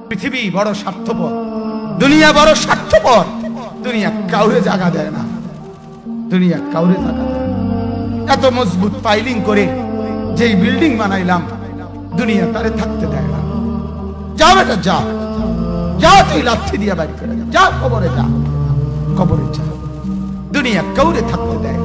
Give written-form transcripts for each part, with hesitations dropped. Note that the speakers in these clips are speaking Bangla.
পৃথিবী বড় স্বার্থপর, দুনিয়া বড় স্বার্থপর। দুনিয়া কাউরে জায়গা দেয় না, দুনিয়া কাউরে জায়গা দেয় না। এত মজবুত পাইলিং করে যেই বিল্ডিং বানাইলাম, দুনিয়া তারে থাকতে দেয় না। যা বেটা যা, যা তুই লাথি দিয়া বাড়ি করে যা, কবরে যা, কবরে যা। দুনিয়া কাউরে থাকতে দেয়।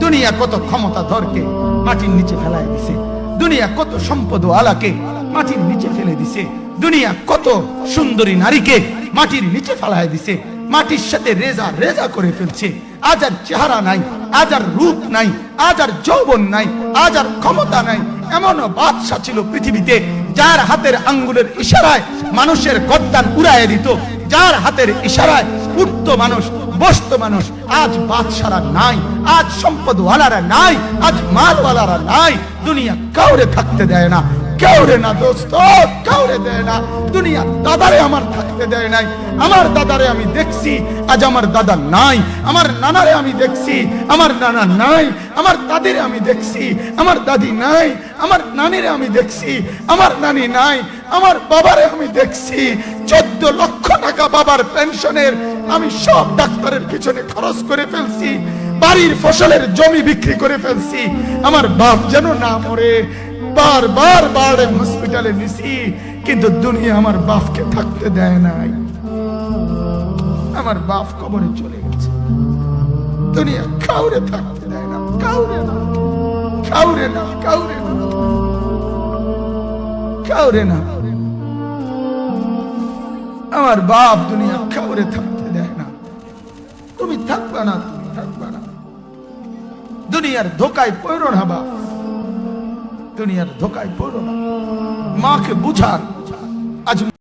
দুনিয়া কত ক্ষমতা ধরকে মাটির নিচে ফেলায় দিছে, দুনিয়া কত সম্পদ আলাকে মাটির নিচে ফেলে দিছে, দুনিয়া কত সুন্দরী নারীকে মাটির নিচে ফেলায় দিছে, মাটির সাথে রেজা রেজা করে ফেলছে। আজ আর চেহারা নাই, আজ আর রূপ নাই, আজ আর যৌবন নাই, আজ আর ক্ষমতা নাই। এমন বাদশা ছিল পৃথিবীতে যার হাতের আঙ্গুলের ইশারায় মানুষের গর্দান উড়াইয়া দিত, যার হাতের ইশারায় উঠত মানুষ, বসত মানুষ। আজ বাদশারা নাই, আজ সম্পদওয়ালারা নাই, আজ মালওয়ালারা নাই। দুনিয়া কাউরে থাকতে দেয় না, কাউরে না দোস্ত, কাউরে দেয় না। দুনিয়া দাদারে আমার থাকতে দেয় নাই। আমার দাদারে আমি দেখছি, আজ আমার দাদা নাই। আমার নানারে আমি দেখছি, আমার নানা নাই। আমার দাদিরে আমি দেখছি, আমার দাদি নাই। আমার নানিরে আমি দেখছি, আমার নানি নাই। আমার বাবারে আমি দেখছি, 14 লক্ষ টাকা বাবার পেনশনের আমি সব ডাক্তারের পিছনে খরচ করে ফেলছি, বাড়ির ফসলের জমি বিক্রি করে ফেলছি। আমার বাপ যেন না মরে বারবার বারে হসপিটালে নিছি, কিন্তু দুনিয়া আমার বাপকে থাকতে দেয় নাই। আমার বাপ কবরে চলে গেছে। দুনিয়া কাউরে থাকতে দেয় না, কাউরে না, কাউরে না, কাউরে না, কাউরে না। আমার বাপ দুনিয়া কাউরে থাকতে দেয় না। তুমি থাকবা না, তুমি থাকবা না। দুনিয়ার ধোকায় পড়ো না বাপ, দুনিয়ার ধোকায় পড়ো না। মাকে বুঝান। আজ